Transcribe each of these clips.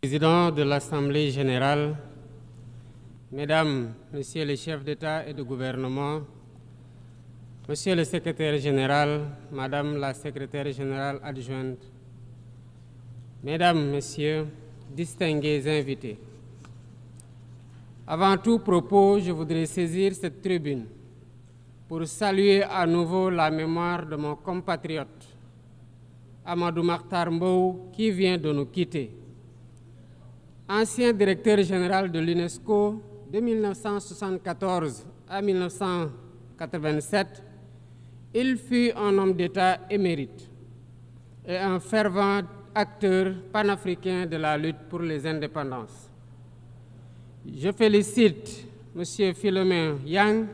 Président de l'Assemblée générale, Mesdames, Messieurs les chefs d'État et de gouvernement, Monsieur le secrétaire général, Madame la secrétaire générale adjointe, Mesdames, Messieurs, distingués invités. Avant tout propos, je voudrais saisir cette tribune pour saluer à nouveau la mémoire de mon compatriote, Amadou Makhtar Mbow, qui vient de nous quitter. Ancien directeur général de l'UNESCO de 1974 à 1987, il fut un homme d'État émérite et un fervent acteur panafricain de la lutte pour les indépendances. Je félicite M. Philomène Yang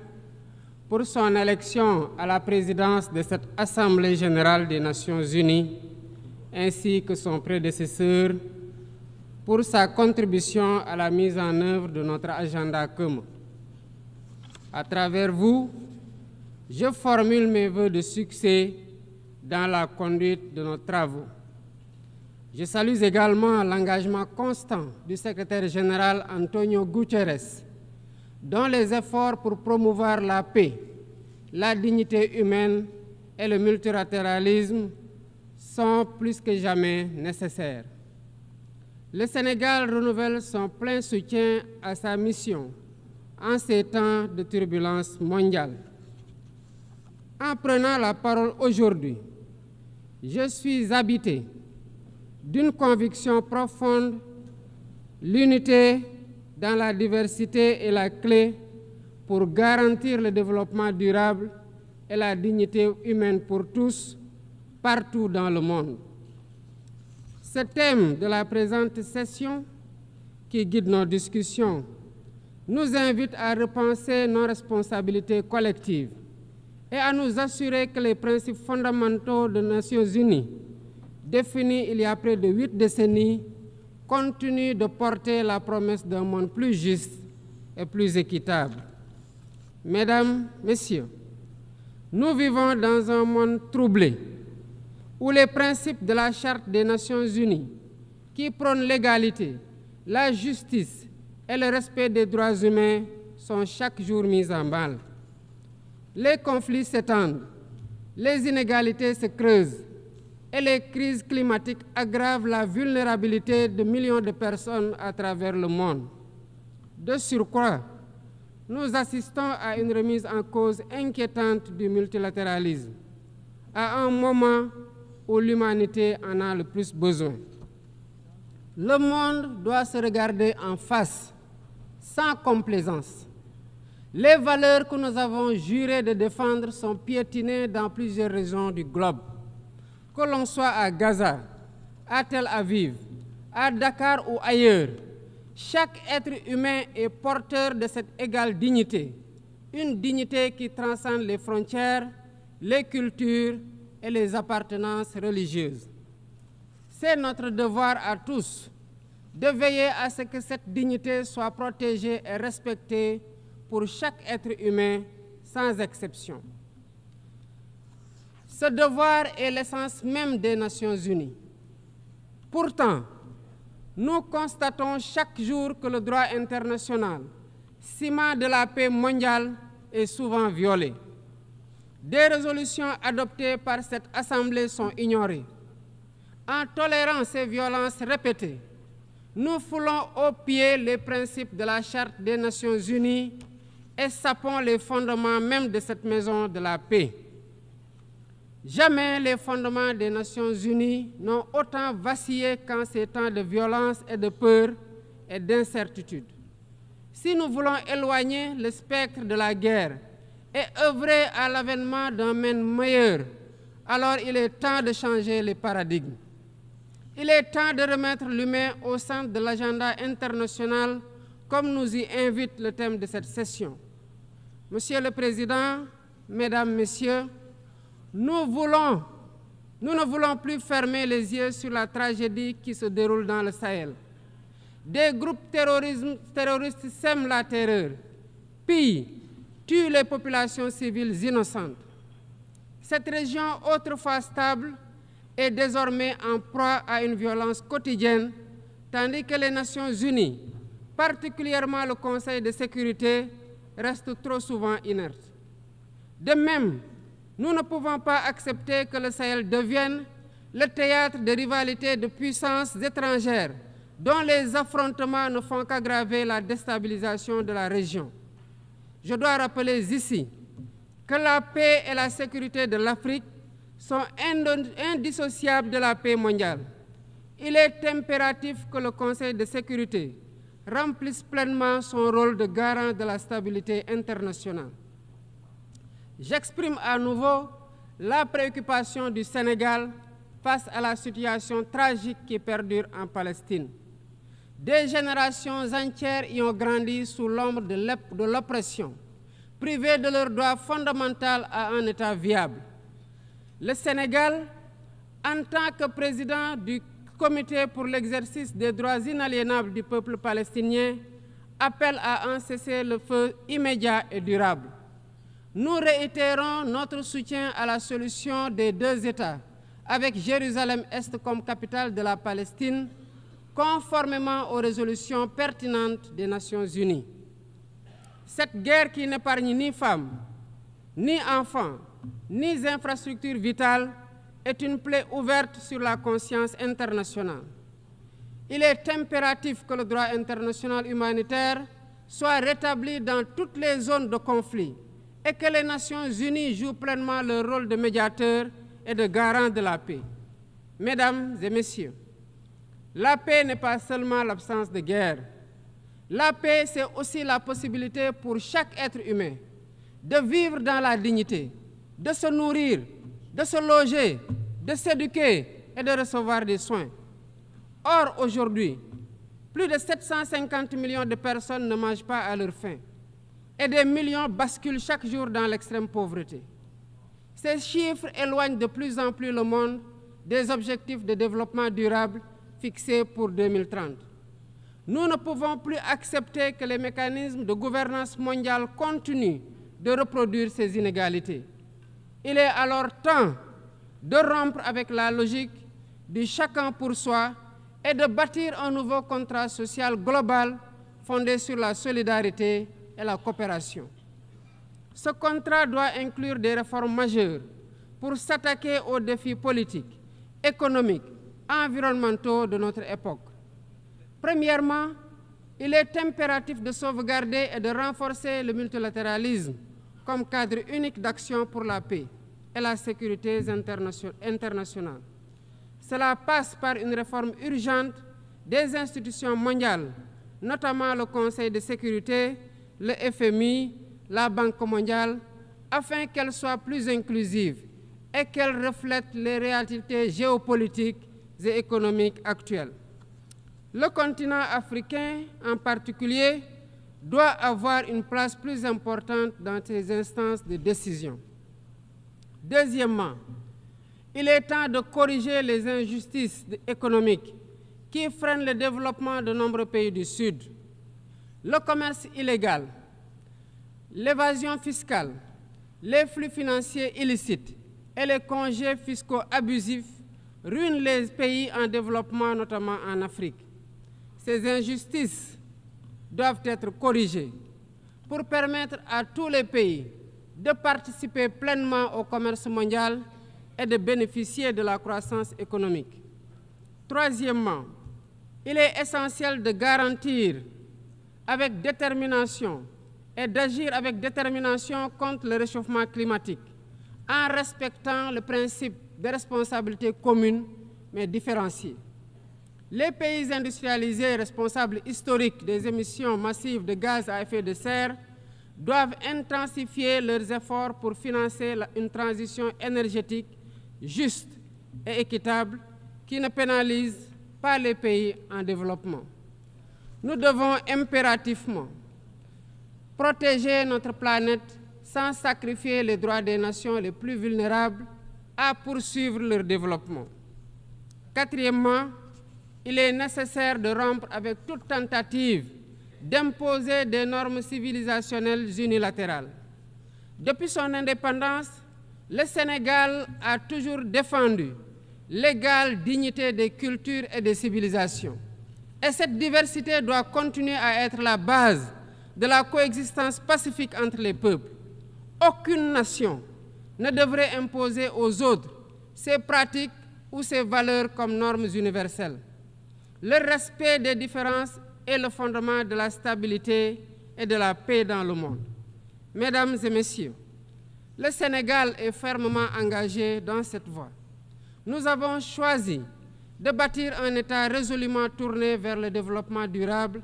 pour son élection à la présidence de cette Assemblée générale des Nations unies, ainsi que son prédécesseur, pour sa contribution à la mise en œuvre de notre agenda commun. À travers vous, je formule mes vœux de succès dans la conduite de nos travaux. Je salue également l'engagement constant du secrétaire général Antonio Guterres, dont les efforts pour promouvoir la paix, la dignité humaine et le multilatéralisme sont plus que jamais nécessaires. Le Sénégal renouvelle son plein soutien à sa mission en ces temps de turbulence mondiale. En prenant la parole aujourd'hui, je suis habité d'une conviction profonde: l'unité dans la diversité est la clé pour garantir le développement durable et la dignité humaine pour tous, partout dans le monde. Ce thème de la présente session, qui guide nos discussions, nous invite à repenser nos responsabilités collectives et à nous assurer que les principes fondamentaux des Nations unies, définis il y a près de 8 décennies, continuent de porter la promesse d'un monde plus juste et plus équitable. Mesdames, Messieurs, nous vivons dans un monde troublé, où les principes de la Charte des Nations unies, qui prônent l'égalité, la justice et le respect des droits humains, sont chaque jour mis en mal. Les conflits s'étendent, les inégalités se creusent et les crises climatiques aggravent la vulnérabilité de millions de personnes à travers le monde. De surcroît, nous assistons à une remise en cause inquiétante du multilatéralisme, à un moment où l'humanité en a le plus besoin. Le monde doit se regarder en face, sans complaisance. Les valeurs que nous avons juré de défendre sont piétinées dans plusieurs régions du globe. Que l'on soit à Gaza, à Tel Aviv, à Dakar ou ailleurs, chaque être humain est porteur de cette égale dignité, une dignité qui transcende les frontières, les cultures et les appartenances religieuses. C'est notre devoir à tous de veiller à ce que cette dignité soit protégée et respectée pour chaque être humain, sans exception. Ce devoir est l'essence même des Nations unies. Pourtant, nous constatons chaque jour que le droit international, ciment de la paix mondiale, est souvent violé. Des résolutions adoptées par cette Assemblée sont ignorées. En tolérant ces violences répétées, nous foulons aux pieds les principes de la Charte des Nations unies et sapons les fondements même de cette maison de la paix. Jamais les fondements des Nations unies n'ont autant vacillé qu'en ces temps de violence et de peur et d'incertitude. Si nous voulons éloigner le spectre de la guerre et œuvrer à l'avènement d'un monde meilleur, alors il est temps de changer les paradigmes. Il est temps de remettre l'humain au centre de l'agenda international, comme nous y invite le thème de cette session. Monsieur le Président, Mesdames, Messieurs, nous ne voulons plus fermer les yeux sur la tragédie qui se déroule dans le Sahel. Des groupes terroristes sèment la terreur, pillent, tuent les populations civiles innocentes. Cette région autrefois stable est désormais en proie à une violence quotidienne tandis que les Nations Unies, particulièrement le Conseil de sécurité, restent trop souvent inertes. De même, nous ne pouvons pas accepter que le Sahel devienne le théâtre de rivalités de puissances étrangères dont les affrontements ne font qu'aggraver la déstabilisation de la région. Je dois rappeler ici que la paix et la sécurité de l'Afrique sont indissociables de la paix mondiale. Il est impératif que le Conseil de sécurité remplisse pleinement son rôle de garant de la stabilité internationale. J'exprime à nouveau la préoccupation du Sénégal face à la situation tragique qui perdure en Palestine. Des générations entières y ont grandi sous l'ombre de l'oppression, privées de leur droit fondamental à un État viable. Le Sénégal, en tant que président du Comité pour l'exercice des droits inaliénables du peuple palestinien, appelle à un cessez-le-feu immédiat et durable. Nous réitérons notre soutien à la solution des deux États, avec Jérusalem-Est comme capitale de la Palestine, conformément aux résolutions pertinentes des Nations Unies. Cette guerre qui n'épargne ni femmes, ni enfants, ni infrastructures vitales est une plaie ouverte sur la conscience internationale. Il est impératif que le droit international humanitaire soit rétabli dans toutes les zones de conflit et que les Nations Unies jouent pleinement leur rôle de médiateur et de garant de la paix. Mesdames et messieurs, la paix n'est pas seulement l'absence de guerre. La paix, c'est aussi la possibilité pour chaque être humain de vivre dans la dignité, de se nourrir, de se loger, de s'éduquer et de recevoir des soins. Or, aujourd'hui, plus de 750 millions de personnes ne mangent pas à leur faim et des millions basculent chaque jour dans l'extrême pauvreté. Ces chiffres éloignent de plus en plus le monde des objectifs de développement durable fixés pour 2030. Nous ne pouvons plus accepter que les mécanismes de gouvernance mondiale continuent de reproduire ces inégalités. Il est alors temps de rompre avec la logique du chacun pour soi et de bâtir un nouveau contrat social global fondé sur la solidarité et la coopération. Ce contrat doit inclure des réformes majeures pour s'attaquer aux défis politiques, économiques, environnementaux de notre époque. Premièrement, il est impératif de sauvegarder et de renforcer le multilatéralisme comme cadre unique d'action pour la paix et la sécurité internationale. Cela passe par une réforme urgente des institutions mondiales, notamment le Conseil de sécurité, le FMI, la Banque mondiale, afin qu'elles soient plus inclusives et qu'elles reflètent les réalités géopolitiques et économiques actuelles. Le continent africain, en particulier, doit avoir une place plus importante dans ces instances de décision. Deuxièmement, il est temps de corriger les injustices économiques qui freinent le développement de nombreux pays du Sud. Le commerce illégal, l'évasion fiscale, les flux financiers illicites et les congés fiscaux abusifs ruinent les pays en développement, notamment en Afrique. Ces injustices doivent être corrigées pour permettre à tous les pays de participer pleinement au commerce mondial et de bénéficier de la croissance économique. Troisièmement, il est essentiel de garantir avec détermination et d'agir avec détermination contre le réchauffement climatique en respectant le principe de responsabilité commune mais différenciée. Les pays industrialisés responsables historiques des émissions massives de gaz à effet de serre doivent intensifier leurs efforts pour financer une transition énergétique juste et équitable qui ne pénalise pas les pays en développement. Nous devons impérativement protéger notre planète sans sacrifier les droits des nations les plus vulnérables à poursuivre leur développement. Quatrièmement, il est nécessaire de rompre avec toute tentative d'imposer des normes civilisationnelles unilatérales. Depuis son indépendance, le Sénégal a toujours défendu l'égale dignité des cultures et des civilisations. Et cette diversité doit continuer à être la base de la coexistence pacifique entre les peuples. Aucune nation ne devrait imposer aux autres ses pratiques ou ses valeurs comme normes universelles. Le respect des différences est le fondement de la stabilité et de la paix dans le monde. Mesdames et messieurs, le Sénégal est fermement engagé dans cette voie. Nous avons choisi de bâtir un État résolument tourné vers le développement durable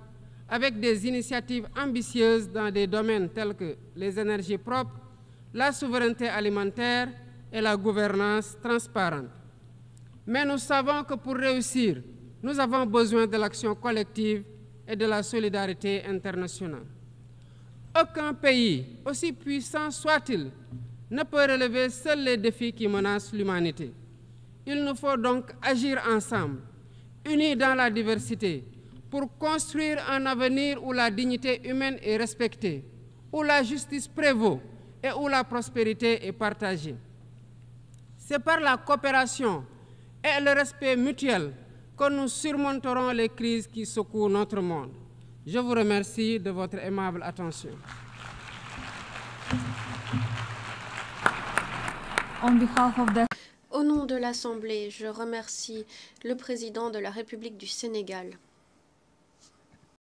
avec des initiatives ambitieuses dans des domaines tels que les énergies propres, la souveraineté alimentaire et la gouvernance transparente. Mais nous savons que pour réussir, nous avons besoin de l'action collective et de la solidarité internationale. Aucun pays, aussi puissant soit-il, ne peut relever seuls les défis qui menacent l'humanité. Il nous faut donc agir ensemble, unis dans la diversité, pour construire un avenir où la dignité humaine est respectée, où la justice prévaut et où la prospérité est partagée. C'est par la coopération et le respect mutuel que nous surmonterons les crises qui secouent notre monde. Je vous remercie de votre aimable attention. Au nom de l'Assemblée, je remercie le président de la République du Sénégal,